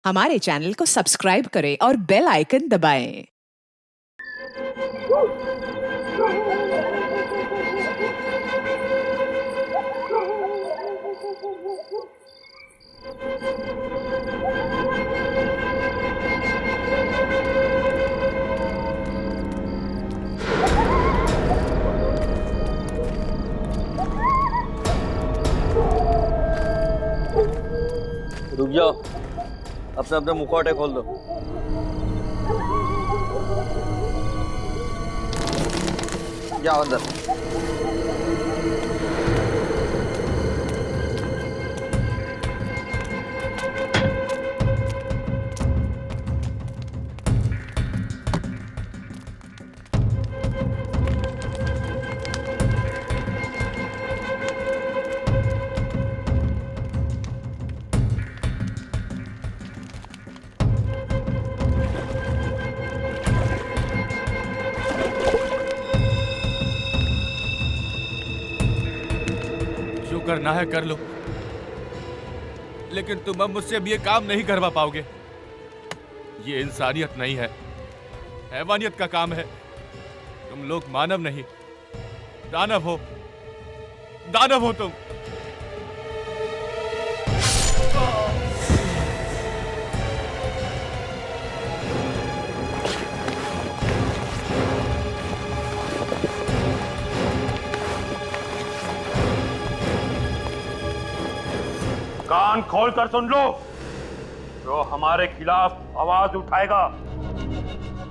हमारे चैनल को सब्सक्राइब करें और बेल आइकन दबाएं। रुक जाओ, अपने अपने मुखौटे खोल दो। जाओ अंदर। करना है कर लो, लेकिन तुम अब मुझसे अब ये काम नहीं करवा पाओगे। ये इंसानियत नहीं है, हैवानियत का काम है। तुम लोग मानव नहीं, दानव हो। दानव हो तुम। कान खोलकर सुन लो, जो हमारे खिलाफ आवाज उठाएगा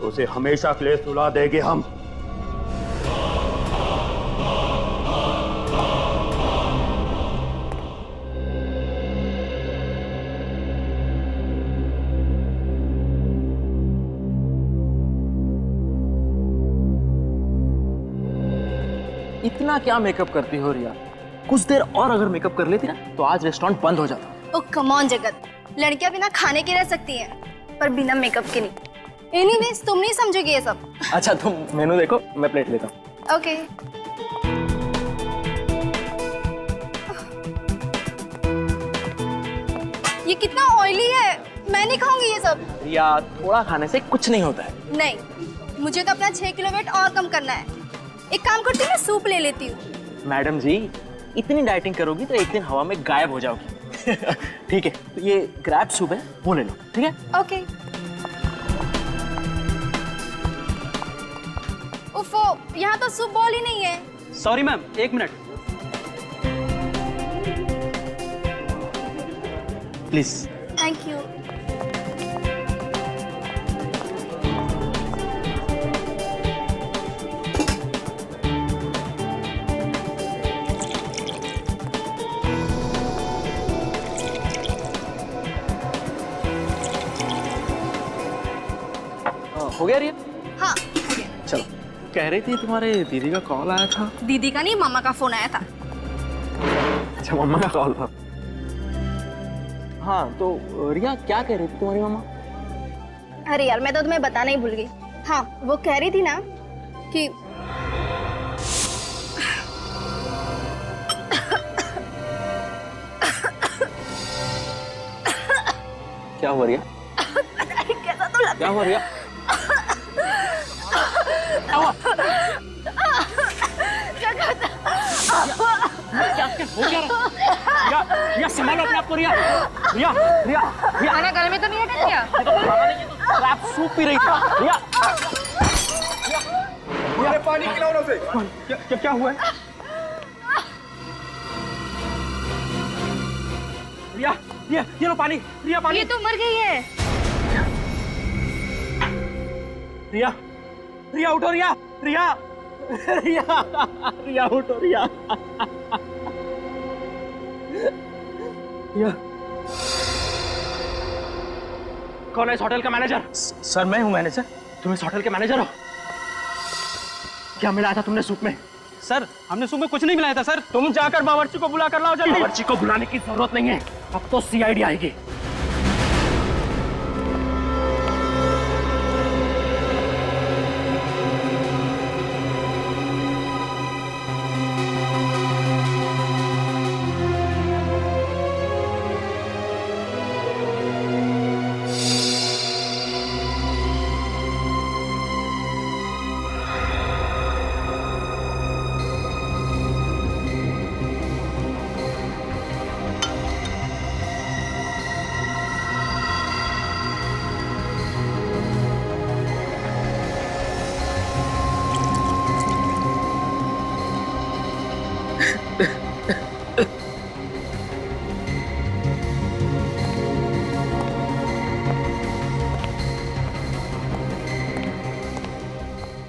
उसे हमेशा के लिए सुला देंगे हम। इतना क्या मेकअप करती हो रिया? कुछ देर और अगर मेकअप कर लेती ना तो आज रेस्टोरेंट बंद हो जाता। ओ कम ऑन जगत, लड़कियां बिना खाने के रह सकती हैं, पर बिना मेकअप के नहीं। एनीवेज, तुम नहीं समझोगे ये सब। अच्छा तुम मेनू देखो, मैं प्लेट लेता हूँ। ओके। ये कितना ऑयली है, मैं नहीं खाऊंगी ये सब। रिया, थोड़ा खाने से कुछ नहीं होता है। नहीं, मुझे तो अपना 6 किलो वेट और कम करना है। एक काम करती हूँ, मैं सूप ले लेती हूँ। मैडम जी, इतनी डाइटिंग करोगी तो एक दिन हवा में गायब हो जाओगी। ठीक है, तो ये ग्रैब सूप है, वो ले लो। ठीक है? ओके। उफो, यहाँ तो सूप बॉल ही नहीं है। सॉरी मैम, एक मिनट प्लीज। Thank you. हो गया रिया? हाँ, हो गया। चलो, कह रही थी तुम्हारे दीदी का कॉल आया था। दीदी का नहीं, मामा का फोन आया था। अच्छा, मम्मा का कॉल था। हाँ तो रिया, क्या कह रही थी तुम्हारी मामा? अरे यार, मैं तो तुम्हें बताना ही भूल गई। हाँ, वो कह रही थी ना कि क्या हुआ रिया? कैसा तो लग क्या हुआ रिया? क्या हुआ? क्या हो क्या रहा? रिया, रिया संभालो अपने आप को। रिया, रिया, रिया, रिया, खाना गले में तो नहीं अटक गया? ये तो खाना नहीं, ये तो क्रैब सूप पी रही थी। रिया, रिया, पानी खिलाओ ना उसे। क्या हुआ है? रिया, रिया, ये लो पानी। रिया, पानी। ये तो मर गई है। रिया, रिया उठो। रिया, रिया, रिया, रिया उठो। रिया, रिया। कौन है इस होटल का मैनेजर? सर, मैं हूँ मैनेजर। तुम इस होटल के मैनेजर हो? क्या मिलाया था तुमने सूप में? सर, हमने सूप में कुछ नहीं मिलाया था सर। तुम जाकर बावर्ची को बुला कर लाओ जल्दी। बावर्ची को बुलाने की जरूरत नहीं है, अब तो सीआईडी आएगी।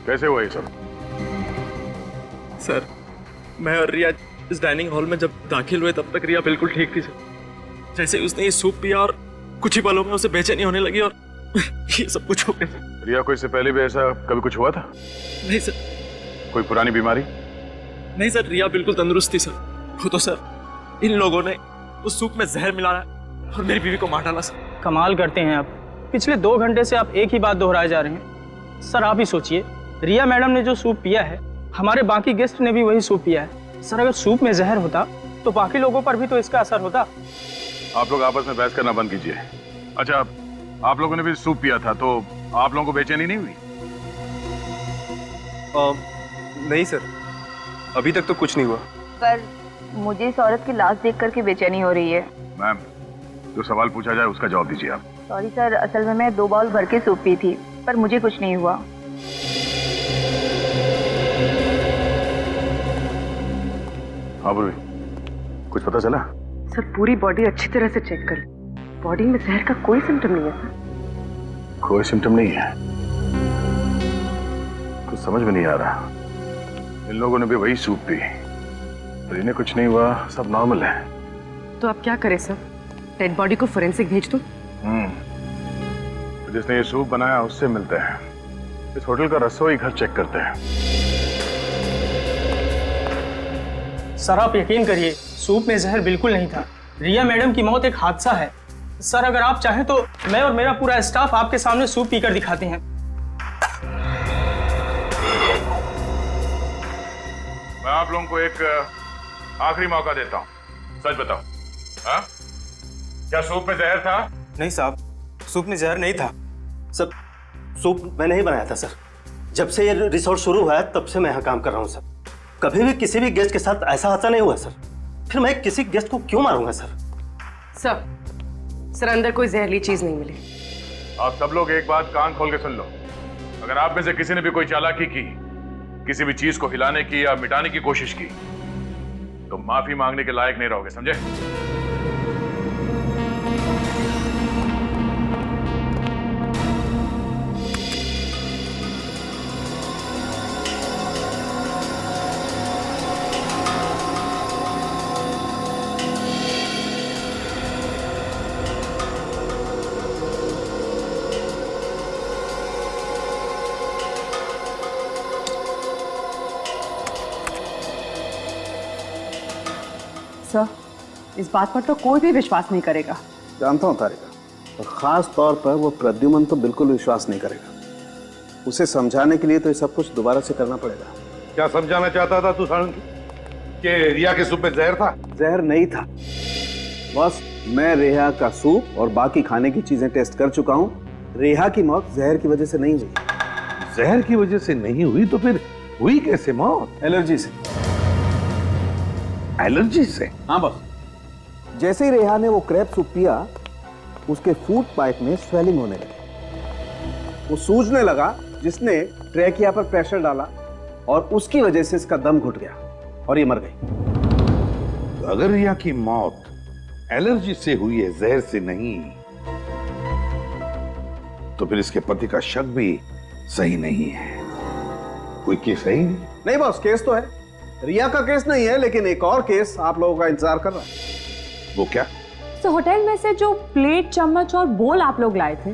कैसे हुआ ये सब? सर, मैं और रिया इस डाइनिंग हॉल में जब दाखिल हुए तब तक रिया बिल्कुल ठीक थी सर। जैसे ही उसने ये सूप पिया और कुछ ही पलों में उसे बेचैनी होने लगी और ये सब कुछ हो गया सर। रिया को इससे पहले भी ऐसा कभी कुछ हुआ था? नहीं सर। कोई पुरानी बीमारी? नहीं सर, रिया बिल्कुल तंदुरुस्त थी सर। वो तो सर इन लोगों ने उस सूप में जहर मिलाया और मेरी बीवी को मार डाला सर। कमाल करते हैं आप। पिछले 2 घंटे से आप एक ही बात दोहराए जा रहे हैं। सर आप ही सोचिए, रिया मैडम ने जो सूप पिया है, हमारे बाकी गेस्ट ने भी वही सूप पिया है। सर अगर सूप में जहर होता तो बाकी लोगों पर भी तो इसका असर होता। आप लोग आपस में बहस करना बंद कीजिए। अच्छा, आप लोगों ने भी सूप पिया था तो आप लोगों को बेचैनी नहीं हुई? नहीं सर, अभी तक तो कुछ नहीं हुआ। पर मुझे इस औरत की लाश देख करके बेचैनी हो रही है। मैम, जो सवाल पूछा जाए उसका जवाब दीजिए आप। सॉरी सर, असल में मैं 2 बाउल भर के सूप पी थी, पर मुझे कुछ नहीं हुआ। हाँ पूर्वी, कुछ पता चला? सर पूरी बॉडी अच्छी तरह से चेक कर ली, बॉडी में जहर का कोई सिम्टम नहीं है सर। कोई सिम्टम नहीं है? कुछ समझ में नहीं आ रहा। इन लोगों ने भी वही सूप पी, पर इन्हें कुछ नहीं हुआ, सब नॉर्मल है। तो आप क्या करें सर? डेड बॉडी को फोरेंसिक भेज दो। तो जिसने ये सूप बनाया उससे मिलते हैं। इस होटल का रसोई घर चेक करते हैं। सर आप यकीन करिए, सूप में जहर बिल्कुल नहीं था। रिया मैडम की मौत एक हादसा है। सर अगर आप चाहें तो मैं और मेरा पूरा स्टाफ आपके सामने सूप पीकर दिखाते हैं। मैं आप लोगों को एक आखिरी मौका देता हूं, सच बताओ। हाँ? क्या सूप में जहर था? नहीं साहब, सूप में जहर नहीं था। सर सूप मैंने ही बनाया था सर। जब से ये रिसोर्ट शुरू हुआ है तब से मैं यहाँ काम कर रहा हूँ सर। कभी भी किसी भी गेस्ट के साथ ऐसा हादसा नहीं हुआ सर। फिर मैं किसी गेस्ट को क्यों मारूंगा सर? सर अंदर कोई जहरीली चीज नहीं मिली। आप सब लोग एक बात कान खोल के सुन लो। अगर आप में से किसी ने भी कोई चालाकी की, किसी भी चीज को हिलाने की या मिटाने की कोशिश की, तो माफी मांगने के लायक नहीं रहोगे, समझे? सर इस बात पर तो कोई भी विश्वास नहीं करेगा। जानता हूँ तारिका, और खास तौर पर वो प्रद्युमन तो बिल्कुल विश्वास नहीं करेगा। उसे समझाने के लिए तो ये सब कुछ दोबारा से करना पड़ेगा। क्या समझाना चाहता था तू साळुंकी? कि रिया के सूप में जहर था? जहर नहीं था बस। मैं रेहा का सूप और बाकी खाने की चीजें टेस्ट कर चुका हूँ। रेहा की मौत जहर की वजह से नहीं हुई। जहर की वजह से नहीं हुई तो फिर हुई कैसे मौत? एलर्जी से। एलर्जी से? हाँ बस। जैसे ही रेहा ने वो क्रैब सूप पिया, उसके फूड पाइप में स्वेलिंग होने लगी। वो सूजने लगा, जिसने ट्रैकिया पर प्रेशर डाला और उसकी वजह से इसका दम घुट गया और ये मर गई। तो अगर रिया की मौत एलर्जी से हुई है, जहर से नहीं, तो फिर इसके पति का शक भी सही नहीं है। कोई केस है ही नहीं बॉस, केस तो है। रिया का केस नहीं है, लेकिन एक और केस आप लोगों का इंतजार कर रहा है। वो क्या? तो होटल में से जो प्लेट, चम्मच और बोल आप लोग लाए थे,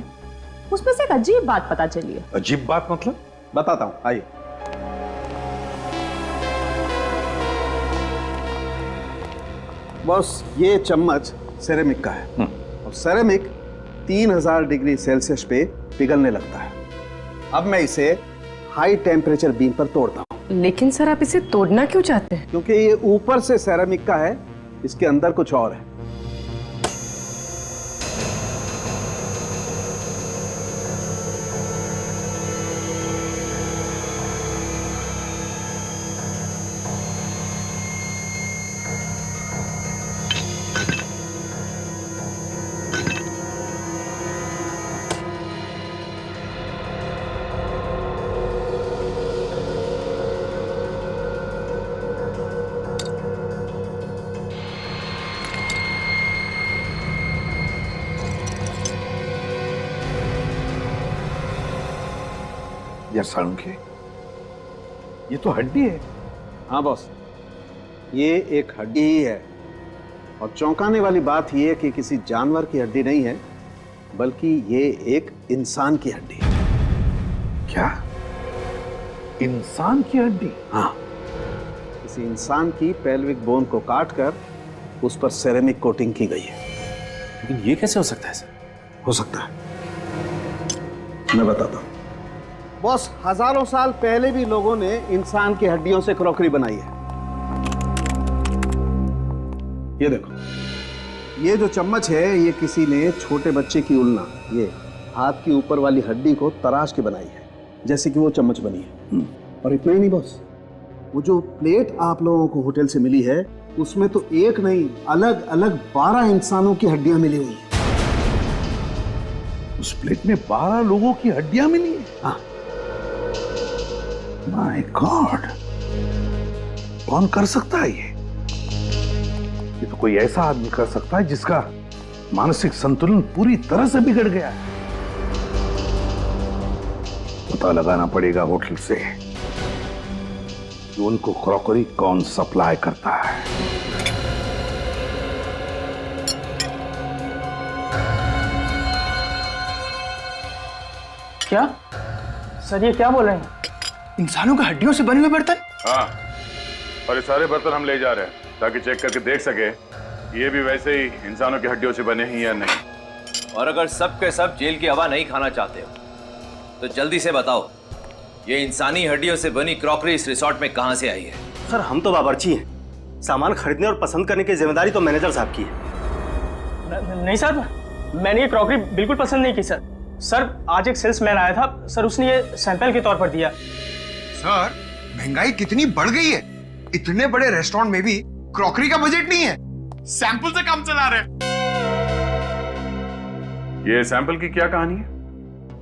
उसमें से एक अजीब बात पता चली है। अजीब बात मतलब? बताता हूं, आइए। बॉस, ये चम्मच सेरेमिक का है और सेरेमिक 3000 डिग्री सेल्सियस पे पिघलने लगता है। अब मैं इसे हाई टेम्परेचर बीम पर तोड़ता हूं। लेकिन सर आप इसे तोड़ना क्यों चाहते हैं? क्योंकि ये ऊपर से सेरेमिक का है, इसके अंदर कुछ और है। या साळुंखे, ये तो हड्डी है। हाँ बॉस, ये एक हड्डी ही है। और चौंकाने वाली बात यह है कि किसी जानवर की हड्डी नहीं है, बल्कि ये एक इंसान की हड्डी है। क्या? इंसान की हड्डी? हाँ, किसी इंसान की पेल्विक बोन को काटकर उस पर सेरेमिक कोटिंग की गई है। लेकिन ये कैसे हो सकता है सर? हो सकता है, मैं बताता हूं। बॉस, हजारों साल पहले भी लोगों ने इंसान की हड्डियों से क्रॉकरी बनाई है। ये देखो, ये जो चम्मच है ये किसी ने छोटे बच्चे की उल्ना, ये हाथ की ऊपर वाली हड्डी को तराश के बनाई है, जैसे कि वो चम्मच बनी है। और इतना ही नहीं बॉस, वो जो प्लेट आप लोगों को होटल से मिली है उसमें तो एक नहीं, अलग अलग 12 इंसानों की हड्डियां मिली हुई है। उस प्लेट में 12 लोगों की हड्डियां मिली है? हाँ। माय गॉड, कौन कर सकता है ये? ये तो कोई ऐसा आदमी कर सकता है जिसका मानसिक संतुलन पूरी तरह से बिगड़ गया है। पता लगाना पड़ेगा होटल से कि उनको क्रॉकरी कौन सप्लाई करता है। क्या सर, ये क्या बोल रहे हैं? इंसानों की हड्डियों से बने हुए बर्तन? हाँ, और ये सारे बर्तन हम ले जा रहे हैं ताकि चेक करके देख सके ये भी वैसे ही इंसानों की हड्डियों से बने हैं या नहीं। और अगर सब के सब जेल की हवा नहीं खाना चाहते हो तो जल्दी से बताओ, ये इंसानी हड्डियों से बनी क्रॉकरी इस रिसोर्ट में कहां से आई है? सर, हम तो बावर्ची हैं। सामान खरीदने और पसंद करने की जिम्मेदारी तो मैनेजर साहब की है। नहीं सर, मैंने ये क्रॉकरी बिल्कुल पसंद नहीं की सर। सर, आज एक सेल्समैन आया था सर, उसने ये सैंपल के तौर पर दिया। सर, महंगाई कितनी बढ़ गई है। इतने बड़े रेस्टोरेंट में भी क्रॉकरी का बजट नहीं है, सैंपल से काम चला रहे। ये सैंपल की क्या कहानी है?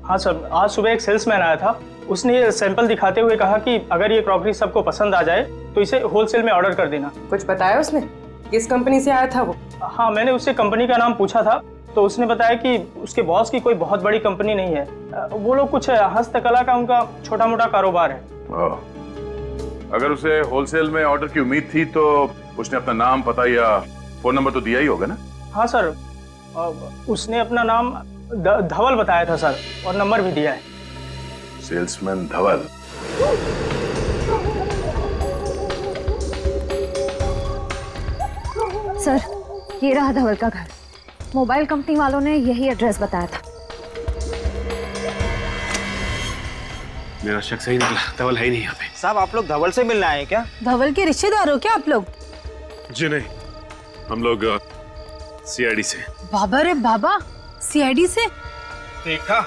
हाँ सर, आज सुबह एक सेल्समैन आया था, उसने ये सैंपल दिखाते हुए कहा कि अगर ये क्रॉकरी सबको पसंद आ जाए तो इसे होलसेल में ऑर्डर कर देना। कुछ बताया उसने? किस कंपनी से आया था वो? हाँ, मैंने उससे कंपनी का नाम पूछा था तो उसने बताया कि उसके बॉस की कोई बहुत बड़ी कंपनी नहीं है, वो लोग कुछ हस्तकला का उनका छोटा मोटा कारोबार है। अगर उसे होलसेल में ऑर्डर की उम्मीद थी तो उसने अपना नाम, पता या फोन नंबर तो दिया ही होगा ना? हाँ सर, उसने अपना नाम धवल बताया था सर, और नंबर भी दिया है। सेल्समैन धवल? सर, ये रहा धवल का घर। मोबाइल कंपनी वालों ने यही एड्रेस बताया था। मेरा शक सही निकला, धवल है ही नहीं यहाँ पे। साहब, आप लोग धवल से मिलने आए क्या? धवल के रिश्तेदार हो क्या आप लोग? जी नहीं, हम लोग सीआईडी से। बाबा रे बाबा, सीआईडी से? देखा,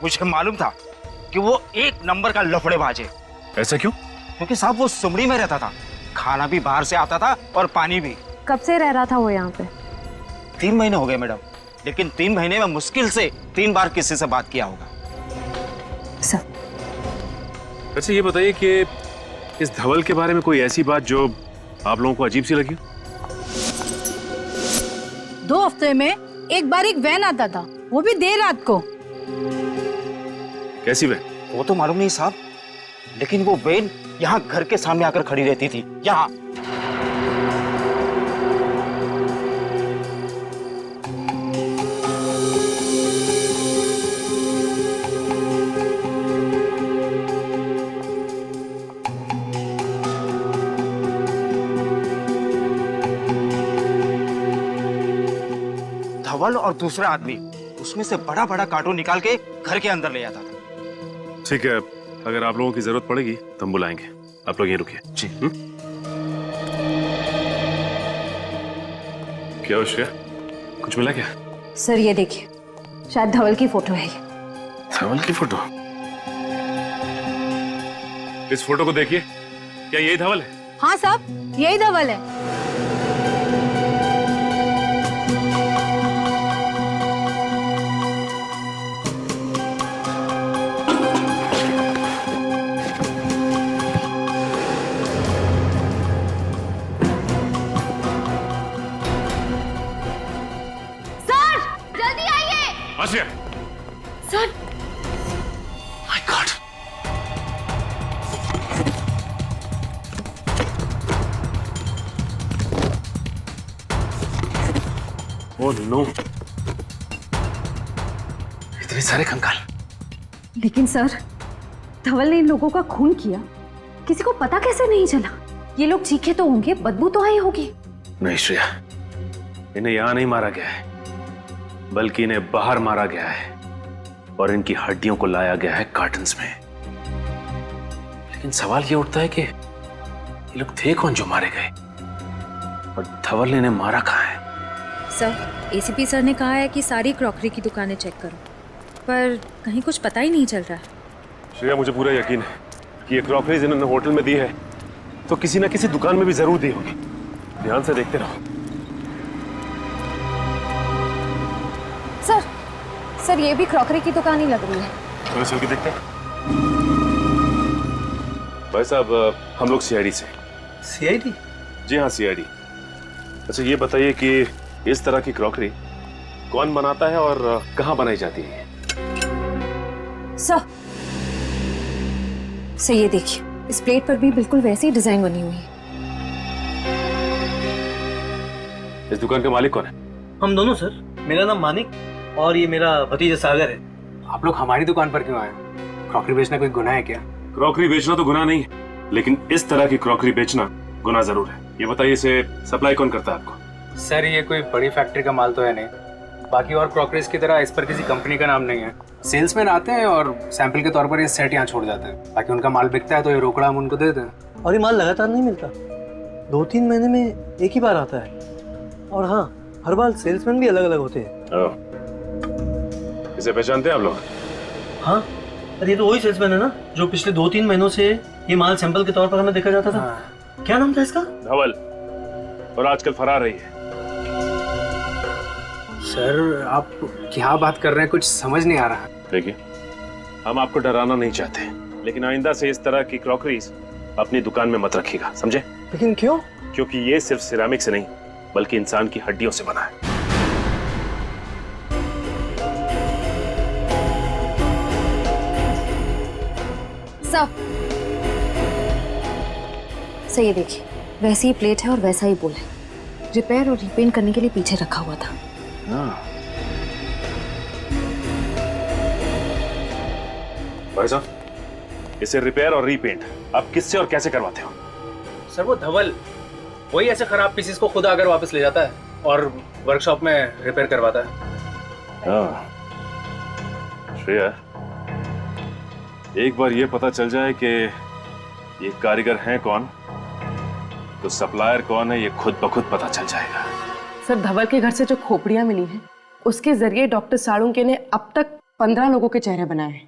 मुझे मालूम था कि वो एक नंबर का लफड़ेबाज है। ऐसा क्यों? क्योंकि साहब वो सुमड़ी में रहता था, खाना भी बाहर से आता था और पानी भी। कब से रह रहा था वो यहाँ पे? 3 महीने हो गए मैडम, लेकिन 3 महीने में मुश्किल से 3 बार किसी से बात किया होगा। सर, अच्छा ये बताइए कि इस धवल के बारे में कोई ऐसी बात जो आप लोगों को अजीब सी लगी? 2 हफ्ते में एक बार एक वैन आता था, वो भी देर रात को। कैसी वैन? वो तो मालूम नहीं साहब, लेकिन वो वैन यहाँ घर के सामने आकर खड़ी रहती थी। यहाँ धवल और दूसरा आदमी उसमें से बड़ा बड़ा कार्टून निकाल के घर के अंदर ले आता था। ठीक है, अगर आप लोगों की जरूरत पड़ेगी तो हम बुलाएंगे। आप लोग यहीं रुकिए। जी। क्या हो श्रेया, कुछ मिला क्या? सर ये देखिए, शायद धवल की फोटो है ये। धवल की फोटो? इस फोटो को देखिए, क्या यही धवल है? हाँ साहब, यही धवल है। Asiya! Sir! My God! Oh no, इतने सारे कंकाल। लेकिन सर, धवल ने इन लोगों का खून किया, किसी को पता कैसे नहीं चला? ये लोग चीखे तो होंगे, बदबू तो आई होगी। नहीं श्रेया, इन्हें यहां नहीं मारा गया है, बल्कि इन्हें बाहर मारा गया है और इनकी हड्डियों को लाया गया है कार्टन्स में। लेकिन सवाल ये उठता है कि ये लोग थे कौन जो मारे गए, और धवल ने इन्हें मारा कहाँ है? सर, एसीपी सर ने कहा है कि सारी क्रॉकरी की दुकानें चेक करो, पर कहीं कुछ पता ही नहीं चल रहा है। श्रेया, मुझे पूरा यकीन है कि ये क्रॉकरीज इन्होंने होटल में दी है तो किसी ना किसी दुकान में भी जरूर दी होगी। ध्यान से देखते रहो। सर ये भी क्रॉकरी की दुकान ही लग रही है। चलो चल के देखते हैं। भाई साहब, हम लोग सीआईडी से। सीआईडी? जी हाँ, सीआईडी। अच्छा ये बताइए कि इस तरह की क्रॉकरी कौन बनाता है और कहाँ बनाई जाती है? सर ये देखिए, इस प्लेट पर भी बिल्कुल वैसी डिजाइन बनी हुई है। इस दुकान का मालिक कौन है? हम दोनों सर। मेरा नाम मानिक और ये मेरा भतीजा सागर है। आप लोग हमारी दुकान पर क्यों आए? क्रॉकरी बेचना कोई गुनाह है क्या? क्रॉकरी बेचना तो गुनाह नहीं है, लेकिन इस तरह की क्रॉकरी बेचना गुनाह जरूर है। ये बताइए, इसे सप्लाई कौन करता है आपको? सर ये कोई बड़ी फैक्ट्री का माल तो है नहीं, बाकी और क्रॉकरीज की तरह इस पर किसी कंपनी का नाम नहीं है। सेल्समैन आते हैं और सैंपल के तौर पर ये सेट यहाँ छोड़ जाते हैं, बाकी उनका माल बिकता है तो ये रोकड़ा हम उनको दे देते हैं। और ये माल लगातार नहीं मिलता, 2-3 महीने में एक ही बार आता है। और हाँ, हर बार सेल्समैन भी अलग अलग होते हैं। इसे पहचानते हैं आप लोग? हाँ, अरे ये तो वही सेल्समैन है ना जो पिछले 2-3 महीनों से ये माल सैंपल के तौर पर हमें देखा जाता था। क्या नाम था इसका? धवल, और आजकल फरार रही है। सर आप क्या बात कर रहे हैं, कुछ समझ नहीं आ रहा। देखिए, हम आपको डराना नहीं चाहते, लेकिन आइंदा से इस तरह की क्रॉकरीज अपनी दुकान में मत रखिएगा, समझे? लेकिन क्यों? क्योंकि ये सिर्फ सिरामिक से नहीं बल्कि इंसान की हड्डियों से बना है। सर ये देखिए, वैसी ही प्लेट है और वैसा ही बोल है। रिपेयर और रिपेंट करने के लिए पीछे रखा हुआ था। भाई साहब, इसे रिपेयर और रीपेंट आप किससे और कैसे करवाते हो? सर वो धवल, वही ऐसे खराब पीसेस को खुद आकर वापस ले जाता है और वर्कशॉप में रिपेयर करवाता है। श्रेया, एक बार ये पता चल जाए कि ये कारीगर हैं कौन, तो सप्लायर कौन है ये खुद ब खुद पता चल जाएगा। सर धवल के घर से जो खोपड़ियां मिली हैं, उसके जरिए डॉक्टर साळुंके ने अब तक 15 लोगों के चेहरे बनाए हैं।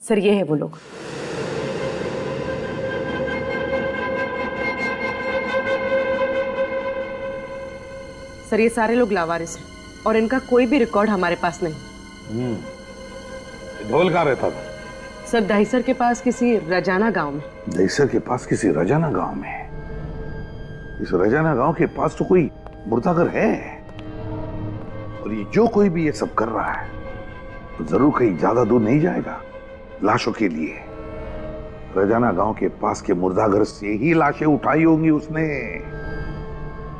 सर ये है वो लोग। सर ये सारे लोग लावारिस हैं और इनका कोई भी रिकॉर्ड हमारे पास नहीं। धवल कहाँ रहता था? सर दहीसर के पास किसी रजाना गांव में। दहीसर के पास किसी रजाना गांव में? इस रजाना गांव के पास तो कोई मुर्दाघर है, और ये जो कोई भी ये सब कर रहा है तो जरूर कहीं ज्यादा दूर नहीं जाएगा लाशों के लिए। रजाना गांव के पास के मुर्दाघर से ही लाशें उठाई होंगी उसने।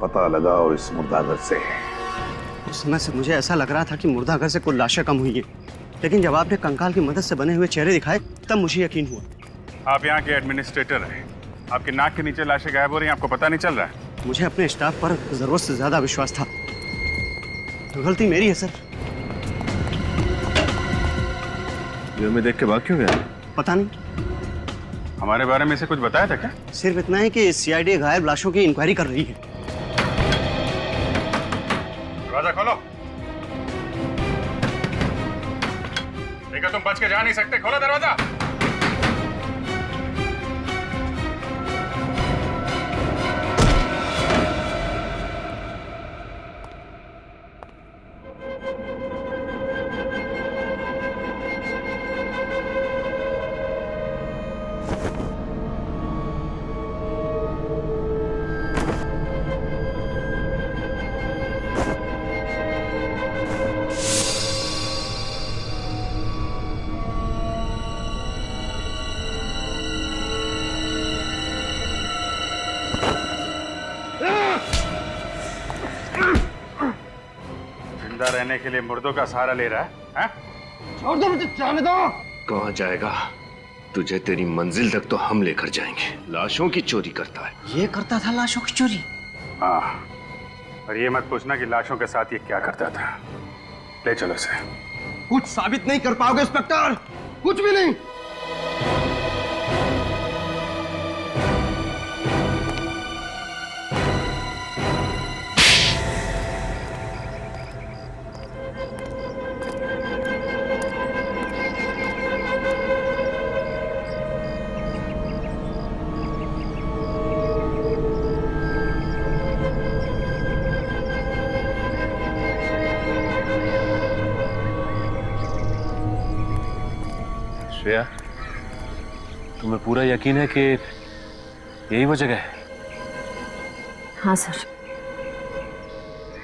पता लगाओ इस मुर्दाघर से। उस समय से मुझे ऐसा लग रहा था कि मुर्दाघर से कुछ लाशें कम हुई है, लेकिन जब आपने कंकाल की मदद से बने हुए चेहरे दिखाए तब मुझे यकीन हुआ। आप यहाँ के एडमिनिस्ट्रेटर हैं, आपके नाक के नीचे लाशें गायब हो रही हैं, आपको पता नहीं चल रहा है? मुझे अपने स्टाफ पर जरूरत से ज्यादा विश्वास था, गलती मेरी है सर। ये हमें देख के भाग क्यों गया? पता नहीं। हमारे बारे में से कुछ बताया था क्या? सिर्फ इतना है कि सीआईडी गायब लाशों की इंक्वायरी कर रही है। दरवाजा खोलो। देखो तुम बच के जा नहीं सकते, खोलो दरवाजा। रहने के लिए मुर्दों का सहारा ले रहा है? छोड़ दो मुझे, जाने दो। कहाँ जाएगा? तुझे तेरी मंजिल तक तो हम लेकर जाएंगे। लाशों की चोरी करता है। ये करता था लाशों की चोरी? हाँ, और ये मत पूछना कि लाशों के साथ ये क्या करता था। ले चलो इसे। कुछ साबित नहीं कर पाओगे इंस्पेक्टर, कुछ भी नहीं। श्रेया, तुम्हें पूरा यकीन है कि यही वो जगह है? हाँ सर,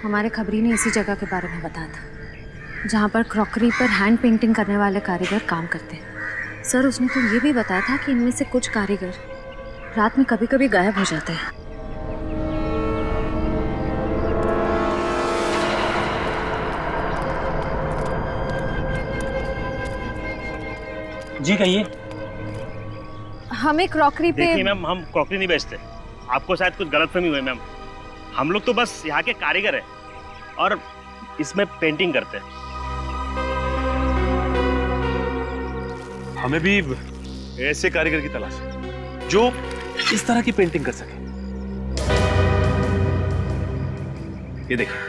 हमारे खबरी ने इसी जगह के बारे में बताया था जहाँ पर क्रॉकरी पर हैंड पेंटिंग करने वाले कारीगर काम करते हैं। सर, उसने तो ये भी बताया था कि इनमें से कुछ कारीगर रात में कभी कभी गायब हो जाते हैं। जी कहिए। हमें क्रॉकरी पे। देखिए मैम, हम क्रॉकरी नहीं बेचते, आपको शायद कुछ गलतफहमी हुई मैम। हम लोग तो बस यहाँ के कारीगर हैं और इसमें पेंटिंग करते हैं। हमें भी ऐसे कारीगर की तलाश है जो इस तरह की पेंटिंग कर सके। ये देखिए,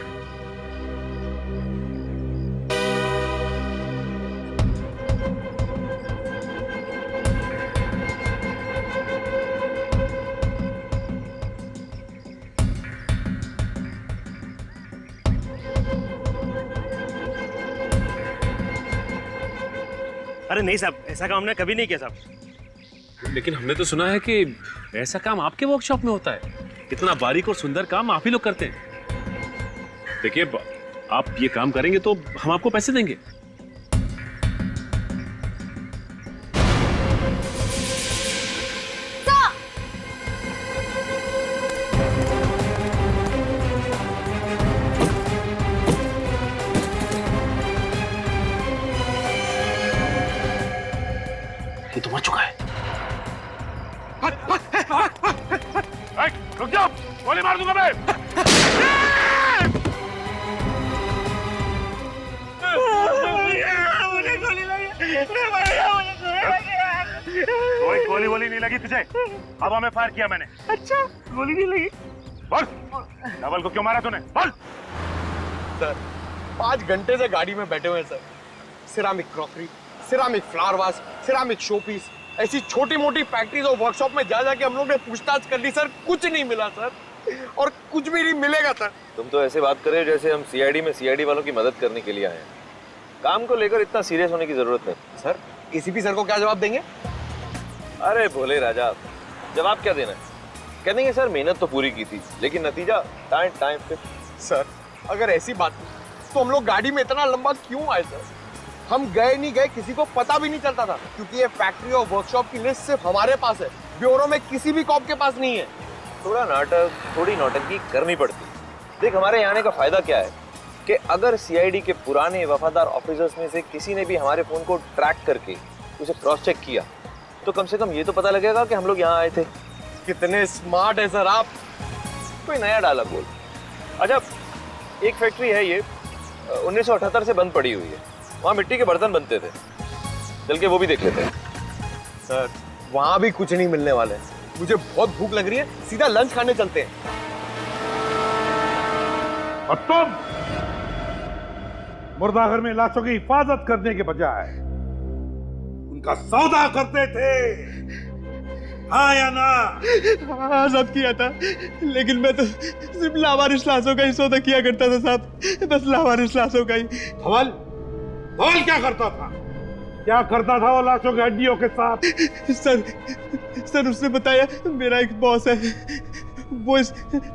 अरे नहीं साहब, ऐसा काम हमने कभी नहीं किया साहब। लेकिन हमने तो सुना है कि ऐसा काम आपके वर्कशॉप में होता है। इतना बारीक और सुंदर काम आप ही लोग करते हैं। देखिए, आप ये काम करेंगे तो हम आपको पैसे देंगे। ये तो मर चुका है। रुक जाओ, गोली मार दूंगा मैं। कोई गोली वोली नहीं लगी तुझे, हवा में फायर किया मैंने। अच्छा, गोली नहीं लगी? बोल, धवल को क्यों मारा तूने? बोल। सर, 5 घंटे से गाड़ी में बैठे हुए हैं sir. Ceramic crockery, ceramic flower vase, ceramic showpiece, ऐसी छोटी मोटी फैक्ट्रीज और वर्कशॉप में जा जाके हम लोग ने पूछताछ कर ली सर, कुछ नहीं मिला सर, और कुछ भी नहीं मिलेगा सर। तुम तो ऐसे बात कर रहे हो जैसे हम सीआईडी में सीआईडी वालों की मदद करने के लिए आए हैं। काम को लेकर इतना सीरियस होने की जरूरत नहीं। सर, एसीपी सर को क्या जवाब देंगे? अरे भोले राजा, जवाब क्या देना है? कह देंगे सर मेहनत तो पूरी की थी, लेकिन नतीजा टाइम पे। सर, अगर ऐसी बात तो हम लोग गाड़ी में इतना लंबा क्यों आए सर? हम गए नहीं गए किसी को पता भी नहीं चलता था, क्योंकि ये फैक्ट्री और वर्कशॉप की लिस्ट सिर्फ हमारे पास है, ब्यूरो में किसी भी कॉप के पास नहीं है। थोड़ा नाटक, थोड़ी नौटंकी करनी पड़ती। देख, हमारे यहाँ आने का फायदा क्या है कि अगर सीआईडी के पुराने वफादार ऑफिसर्स में से किसी ने भी हमारे फोन को ट्रैक करके उसे क्रॉस चेक किया तो कम से कम ये तो पता लगेगा कि हम लोग यहाँ आए थे। कितने स्मार्ट है सर आप। कोई नया डायलॉग बोल। अच्छा, एक फैक्ट्री है ये 1978 से बंद पड़ी हुई है, वहाँ मिट्टी के बर्तन बनते थे, चल के वो भी देख लेते हैं। सर, वहाँ भी कुछ नहीं मिलने वाला है। मुझे बहुत भूख लग रही है, सीधा लंच खाने चलते हैं। और तुम मुर्दाघर में लाशों की हिफाजत करने के बजाय उनका सौदा करते थे, हाँ या ना? हाँ, सब किया था, लेकिन मैं तो सिर्फ लावारिस लाशों का ही सौदा किया करता था साहब, बस लावारिस लाशों का ही। धवल क्या करता था? क्या करता था वो लाशों की हड्डियों के साथ? सर उसने बताया, मेरा एक बॉस है, वो इस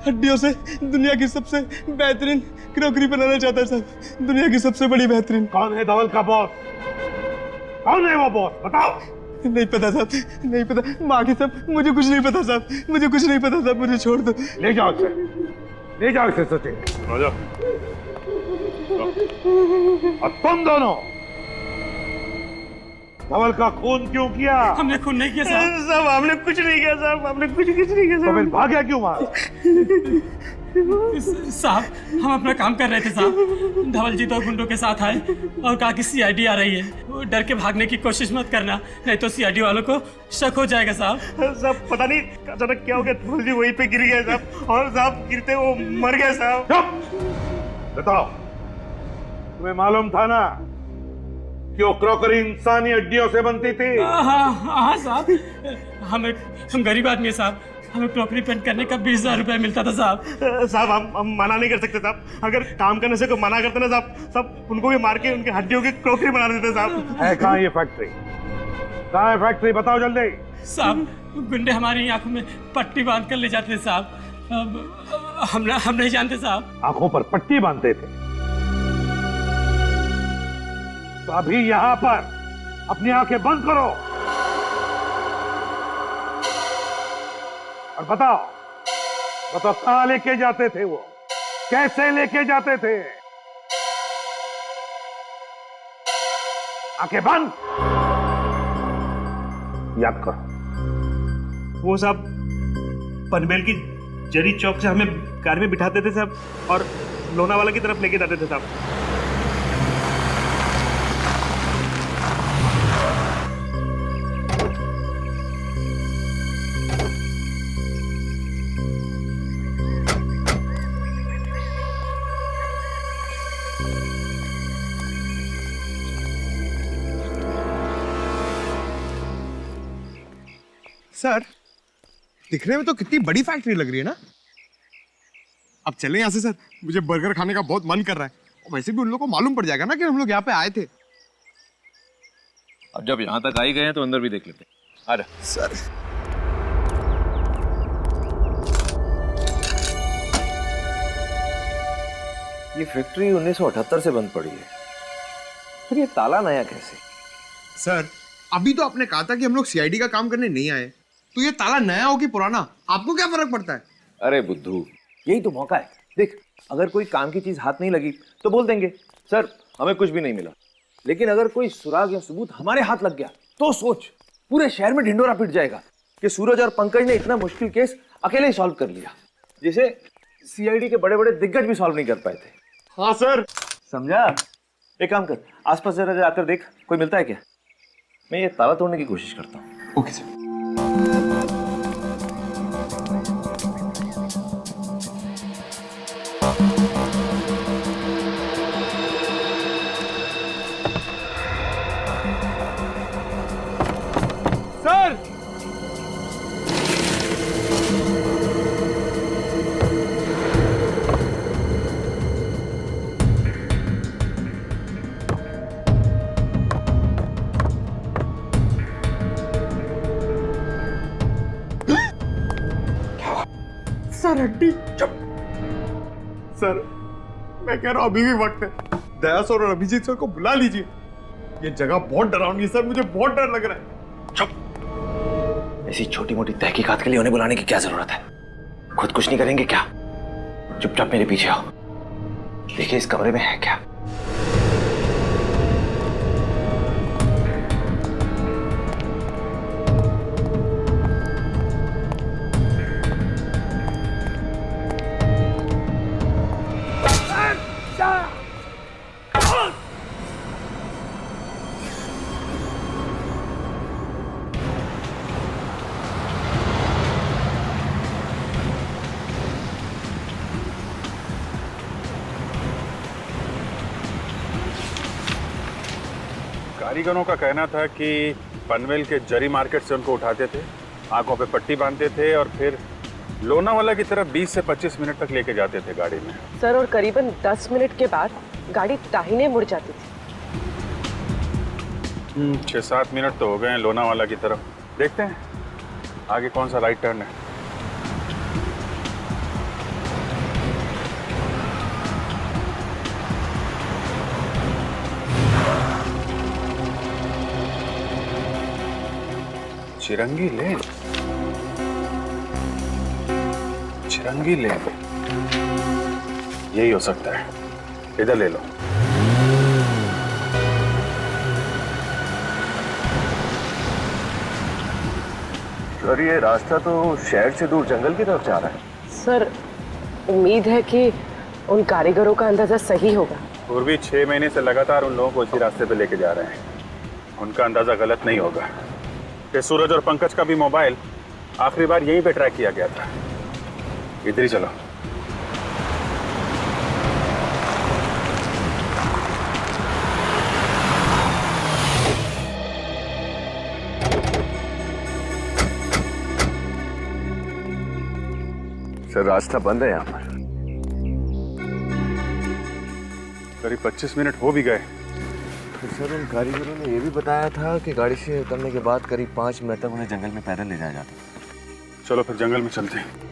हड्डियों से दुनिया की सबसे बेहतरीन क्रॉकरी बनाना चाहता है साहब, दुनिया की सबसे बड़ी बेहतरीन। कौन है धवल का बॉस? कौन है वो बॉस? बताओ। नहीं पता साहब, नहीं पता। बाकी सब मुझे कुछ नहीं पता साहब, मुझे कुछ नहीं पता साहब, मुझे छोड़ दो। ले जाओ इसे, ले जाओ इसे सचिन। आ जाओ। और तुम दोनों धवल का खून क्यों किया? हमने खून नहीं किया साहब। साहब हमने कुछ नहीं किया साहब, हमने कुछ नहीं किया तो फिर भाग्या क्यों मारा? साहब हम अपना काम कर रहे थे साहब। धवल जी 2 गुंडों के साथ आए और कहा कि सीआईडी आ रही है, वो डर के भागने की कोशिश मत करना, नहीं तो सीआईडी वालों को शक हो जाएगा साहब। साहब पता नहीं अचानक क्या हो गया, धवल जी वहीं पे गिर गए साहब, और साहब गिरते वो मर गए साहब। बताओ, तुम्हें मालूम था ना कि वो क्रॉकरी इंसानी हड्डियों से बनती थी? हाँ साहब, हम गरीब आदमी है साहब, हमें क्रॉकरी पेंट करने का 20,000 रुपए मिलता था साहब। साहब हम मना नहीं कर सकते साहब, अगर काम करने से कोई मना करते ना साहब उनको भी मार के उनकी हड्डियों की क्रॉकरी बना देते साहब। है कहाँ ये फैक्ट्री? कहाँ है फैक्ट्री? बताओ जल्दी। साहब गुंडे हमारी आंखों में पट्टी बांध कर ले जाते थे साहब, हम नहीं जानते साहब। आंखों पर पट्टी बांधते थे? तो अभी यहाँ पर अपनी आंखें बंद करो और बताओ कहां लेके जाते थे वो, कैसे लेके जाते थे? आंखें बंद, याद करो। वो साहब पनवेल की जरी चौक से हमें कार में बिठाते थे साहब और लोनावाला की तरफ लेके जाते थे साहब। सर दिखने में तो कितनी बड़ी फैक्ट्री लग रही है ना। अब चलें यहाँ से सर, मुझे बर्गर खाने का बहुत मन कर रहा है, और वैसे भी उन लोगों को मालूम पड़ जाएगा ना कि हम लोग यहाँ पे आए थे। अब जब यहाँ तक आ ही गए हैं तो अंदर भी देख लेते हैं। आ जा सर। ये फैक्ट्री 1978 से बंद पड़ी है, फिर ये ताला नया कैसे? सर अभी तो आपने कहा था कि हम लोग सीआईडी का काम करने नहीं आए, तो ये ताला नया हो कि पुराना आपको क्या फर्क पड़ता है? अरे बुद्धू, यही तो मौका है। देख, अगर कोई काम की चीज हाथ नहीं लगी तो बोल देंगे सर हमें कुछ भी नहीं मिला, लेकिन अगर कोई सुराग या सबूत हमारे हाथ लग गया तो सोच, पूरे शहर में ढिंडोरा पिट जाएगा कि सूरज और पंकज ने इतना मुश्किल केस अकेले ही सॉल्व कर लिया, जिसे सीआईडी के बड़े बड़े दिग्गज भी सॉल्व नहीं कर पाए थे। हाँ सर। समझा? एक काम कर, आसपास जरा जाकर देख कोई मिलता है क्या। मैं ये ताला तोड़ने की कोशिश करता हूँ। Okay sir. सर सर हड्डी। चुप। सर मैं कह रहा हूं अभी भी वक्त है, दया सर और अभिजीत सर को बुला लीजिए। ये जगह बहुत डरावनी है सर, मुझे बहुत डर लग रहा है। चुप। ऐसी छोटी मोटी तहकीकात के लिए उन्हें बुलाने की क्या जरूरत है? खुद कुछ नहीं करेंगे क्या? चुपचाप मेरे पीछे आओ, देखिए इस कमरे में है क्या। कारीगरों का कहना था कि पनवेल के जरी मार्केट से उनको उठाते थे, आंखों पे पट्टी बांधते थे और फिर लोनावाला की तरफ 20 से 25 मिनट तक लेके जाते थे गाड़ी में। सर और करीबन 10 मिनट के बाद गाड़ी दाहिने मुड़ जाती थी। 6-7 मिनट तो हो गए हैं लोनावाला की तरफ। देखते हैं आगे कौन सा राइट टर्न है। चिरंगी लेन, चिरंगी लेन, यही हो सकता है। इधर ले लो। सर ये रास्ता तो शहर से दूर जंगल की तरफ जा रहा है। सर उम्मीद है कि उन कारीगरों का अंदाजा सही होगा। पूर्वी 6 महीने से लगातार उन लोगों को इसी रास्ते पे लेके जा रहे हैं, उनका अंदाजा गलत नहीं होगा। कि सूरज और पंकज का भी मोबाइल आखिरी बार यहीं पे ट्रैक किया गया था। इधर ही चलो। सर रास्ता बंद है यहाँ पर। करीब 25 मिनट हो भी गए। तो सर उन कारीगरों ने ये भी बताया था कि गाड़ी से उतरने के बाद करीब 5 मिनट तक उन्हें जंगल में पैदल ले जाया जाता। चलो फिर जंगल में चलते हैं।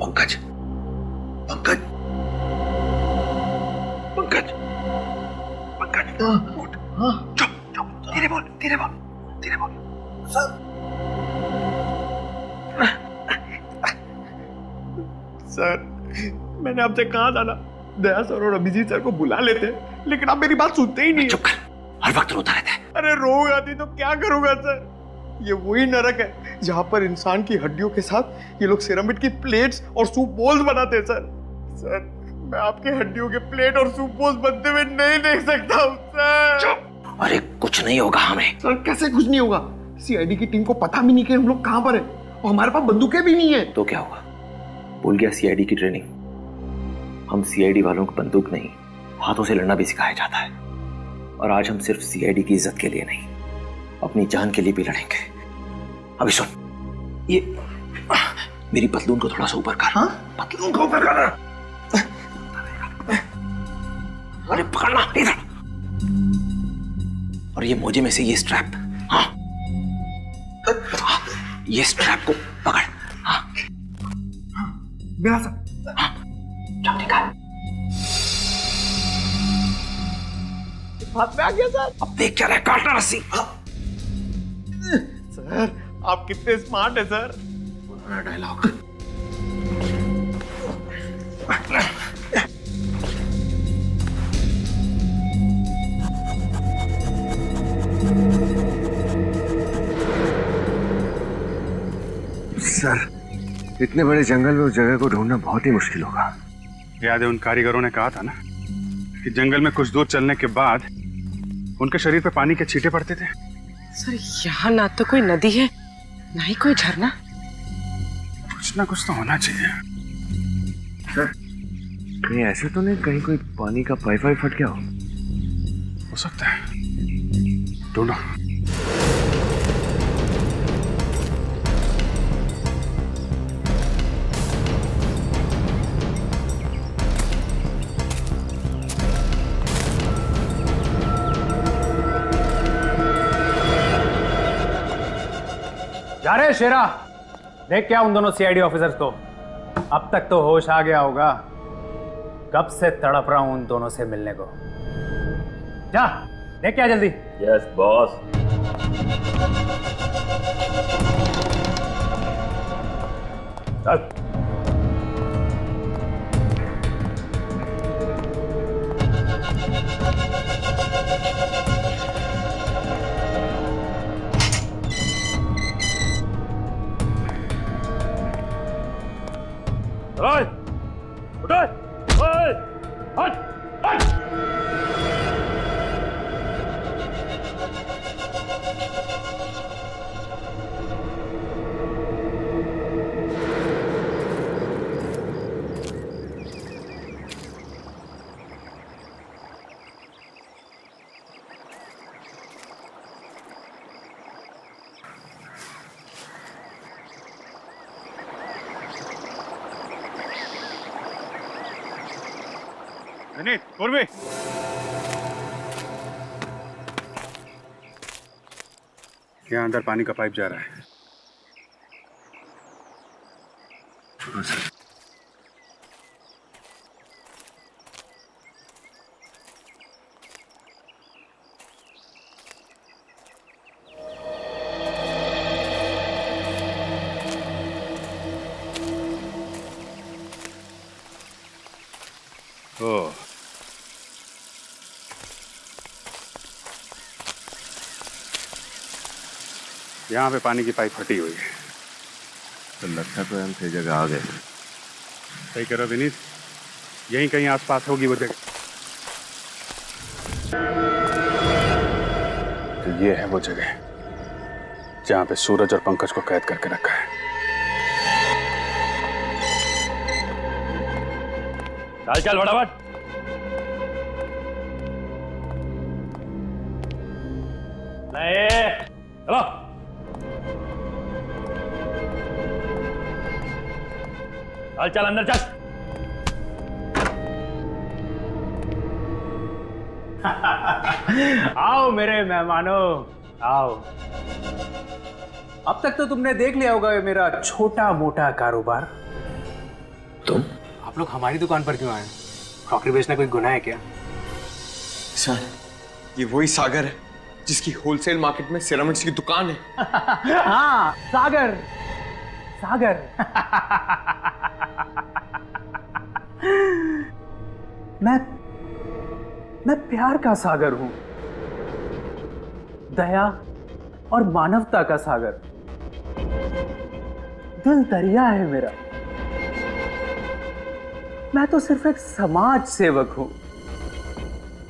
पंकज, पंकज, पंकज, पंकज, उठ। चुप, चुप, धीरे बोल, धीरे बोल, धीरे बोल। सर, मैंने आपसे कहा था ना, दया सर और अभिजीत सर को बुला लेते, लेकिन आप मेरी बात सुनते ही नहीं। चुप कर, हर वक्त रोता रहता है। अरे रोग आती तो क्या करूंगा सर? ये वही नरक है जहां पर इंसान की हड्डियों के साथ ये लोग सिरामिड की प्लेट्स और सूप बोल्स बनाते हैं सर। सर मैं आपके हड्डियों के प्लेट और सूप बोल्स बनते हुए नहीं देख सकता हूँ सर। अरे कुछ नहीं होगा हमें। सर कैसे कुछ नहीं होगा? सीआईडी की टीम को पता भी नहीं कि हम लोग कहाँ पर है और हमारे पास बंदूकें भी नहीं है। तो क्या हुआ? भूल गया सीआईडी की ट्रेनिंग? हम सीआईडी वालों को बंदूक नहीं, हाथों से लड़ना भी सिखाया जाता है। और आज हम सिर्फ सीआईडी की इज्जत के लिए नहीं, अपनी जान के लिए भी लड़ेंगे। अभी सुन, ये मेरी पतलून को थोड़ा सा ऊपर कर। हाँ? पतलून को ऊपर कर। अरे पकड़ना इधर। और ये मोजे में से ये स्ट्रैप, हाँ, ये स्ट्रैप को पकड़। हाँ, मेरा सर। हाँ, चल निकाल। हाथ में आ गया सर। अब देख क्या रहा है, काटना रस्सी। सर आप कितने स्मार्ट है सर। पुराना डायलॉग। सर इतने बड़े जंगल में उस जगह को ढूंढना बहुत ही मुश्किल होगा। याद है उन कारीगरों ने कहा था ना कि जंगल में कुछ दूर चलने के बाद उनके शरीर पे पानी के छींटे पड़ते थे। सर यहाँ ना तो कोई नदी है ना ही कोई झरना। कुछ ना कुछ तो होना चाहिए। सर कहीं ऐसे तो नहीं कहीं कोई पानी का पाइप वाइप फट गया हो सकता है, ढूंढो। जा रहे शेरा, देख क्या उन दोनों सीआईडी ऑफिसर्स को। अब तक तो होश आ गया होगा, कब से तड़प रहा हूं उन दोनों से मिलने को। जा देख क्या जल्दी। Yes boss. चल। उर्मी, यहाँ अंदर पानी का पाइप जा रहा है। ओह, यहाँ पे पानी की पाइप फटी हुई है। तो लगता तो हम सही जगह आ गए। सही करो विनीत, यहीं कहीं आसपास होगी वो जगह। तो ये है वो जगह जहाँ पे सूरज और पंकज को कैद करके रखा है। चल चल फटाफट। चलो चल चल अंदर चल। आओ मेरे मेहमानों, आओ। अब तक तो तुमने देख लिया होगा ये मेरा छोटा मोटा कारोबार। तुम? आप लोग हमारी दुकान पर क्यों आए? क्रॉकरी बेचना कोई गुनाह है क्या? सर, ये वही सागर है जिसकी होलसेल मार्केट में सिरामिक्स की दुकान है। हाँ, सागर, सागर। मैं प्यार का सागर हूं, दया और मानवता का सागर। दिल दरिया है मेरा। मैं तो सिर्फ एक समाज सेवक हूं।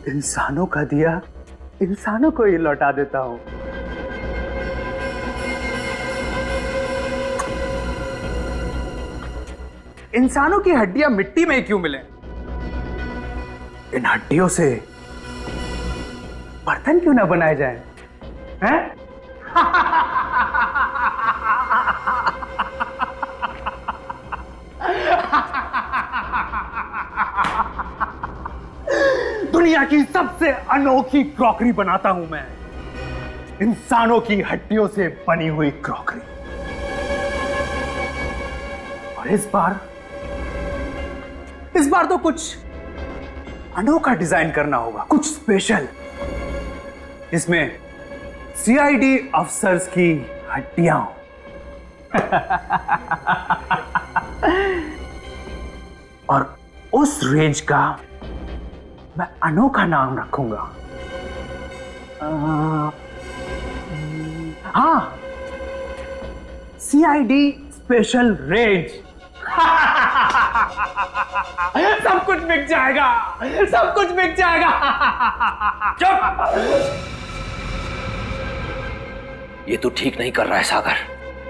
इंसानों का दिया इंसानों को ही लौटा देता हूं। इंसानों की हड्डियां मिट्टी में क्यों मिले? इन हड्डियों से बर्तन क्यों ना बनाए जाएं? हैं? दुनिया की सबसे अनोखी क्रॉकरी बनाता हूं मैं, इंसानों की हड्डियों से बनी हुई क्रॉकरी। और इस बार तो कुछ अनोखा डिजाइन करना होगा, कुछ स्पेशल, जिसमें सीआईडी अफसर्स की हड्डियां हो। और उस रेंज का मैं अनोखा नाम रखूंगा। हाँ, सीआईडी स्पेशल रेंज। सब कुछ बिक जाएगा, सब कुछ बिक जाएगा। चुप! ये तू ठीक नहीं कर रहा है सागर।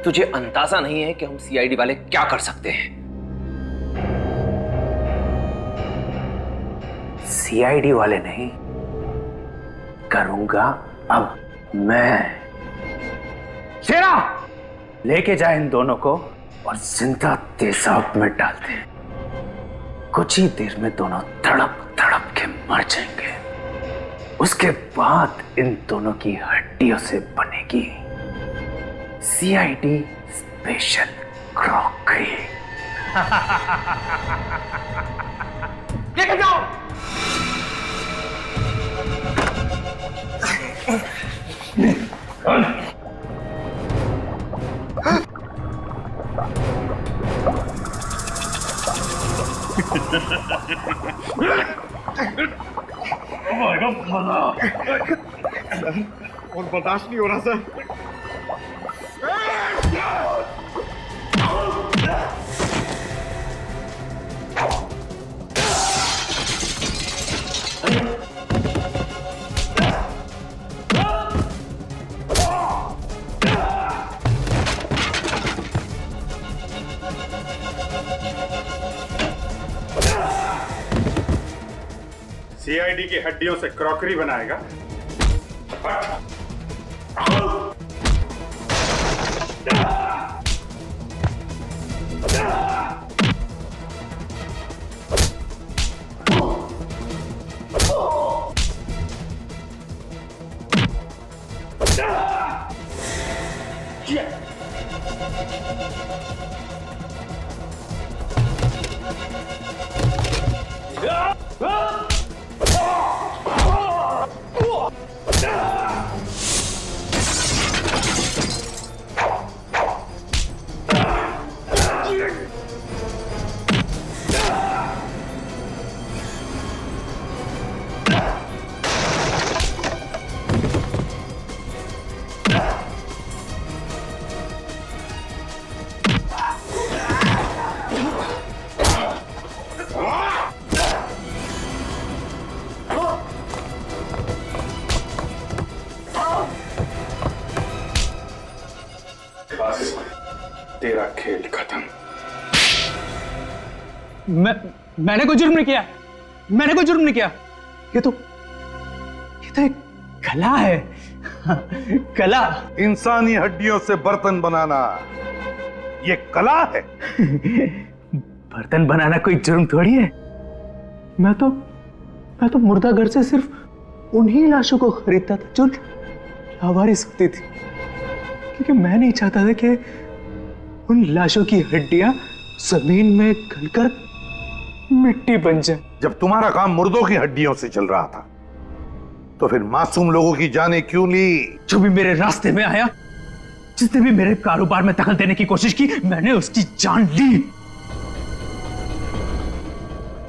तुझे अंदाजा नहीं है कि हम सीआईडी वाले क्या कर सकते हैं। सीआईडी वाले नहीं, करूंगा अब मैं। शेरा, लेके जाए इन दोनों को और जिंदा तेजाब में डाल दे। कुछ ही देर में दोनों तड़प तड़प के मर जाएंगे। उसके बाद इन दोनों की हड्डियों से बनेगी सीआईडी स्पेशल क्रॉकरी। लेके जाओ। और बर्दाश्त नहीं हो रहा सर। सीआईडी की हड्डियों से क्रॉकरी बनाएगा। बस तेरा खेल खत्म। मैंने कोई जुर्म नहीं किया, मैंने कोई जुर्म नहीं किया। ये तो एक कला है। कला। इंसानी हड्डियों से बर्तन बनाना ये कला है। बर्तन बनाना कोई जुर्म थोड़ी है। मैं तो मुर्दा घर से सिर्फ उन्हीं लाशों को खरीदता था जो लावारिस होती थी, क्योंकि मैं नहीं चाहता था कि उन लाशों की हड्डियां जमीन में गलकर मिट्टी बन जाए। जब तुम्हारा काम मुर्दों की हड्डियों से चल रहा था तो फिर मासूम लोगों की जानें क्यों ली? जो भी मेरे रास्ते में आया, जिसने भी मेरे कारोबार में दखल देने की कोशिश की, मैंने उसकी जान ली।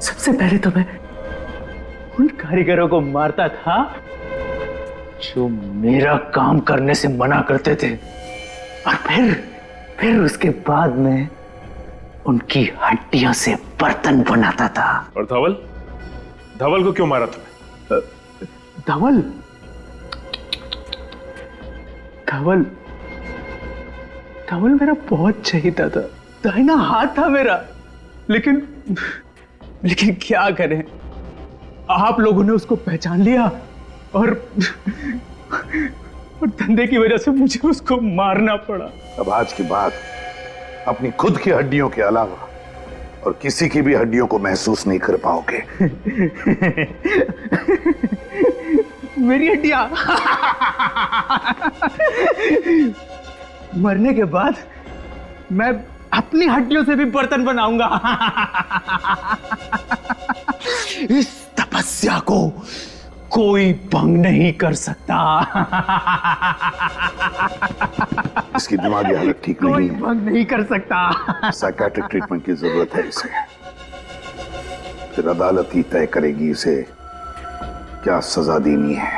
सबसे पहले तो मैं उन कारीगरों को मारता था जो मेरा काम करने से मना करते थे, और फिर उसके बाद में उनकी हड्डियों से बर्तन बनाता था। और धवल को क्यों मारा तुमने? धवल मेरा बहुत चहीता था, दाहिना हाथ था मेरा। लेकिन क्या करें, आप लोगों ने उसको पहचान लिया और धंधे की वजह से मुझे उसको मारना पड़ा। अब आज के बाद अपनी खुद की हड्डियों के अलावा और किसी की भी हड्डियों को महसूस नहीं कर पाओगे। मेरी हड्डियां मरने के बाद मैं अपनी हड्डियों से भी बर्तन बनाऊंगा। इस तपस्या को कोई भंग नहीं कर सकता। इसकी दिमागी हालत ठीक नहीं कोई है, भंग नहीं कर सकता। साइकेट्रिक ट्रीटमेंट की जरूरत है इसे। फिर अदालत ही तय करेगी इसे क्या सजा देनी है।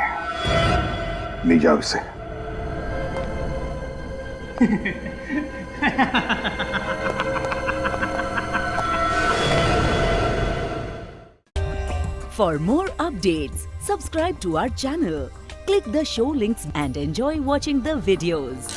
ले जाओ इसे। For more updates, subscribe to our channel, click the show links and enjoy watching the videos.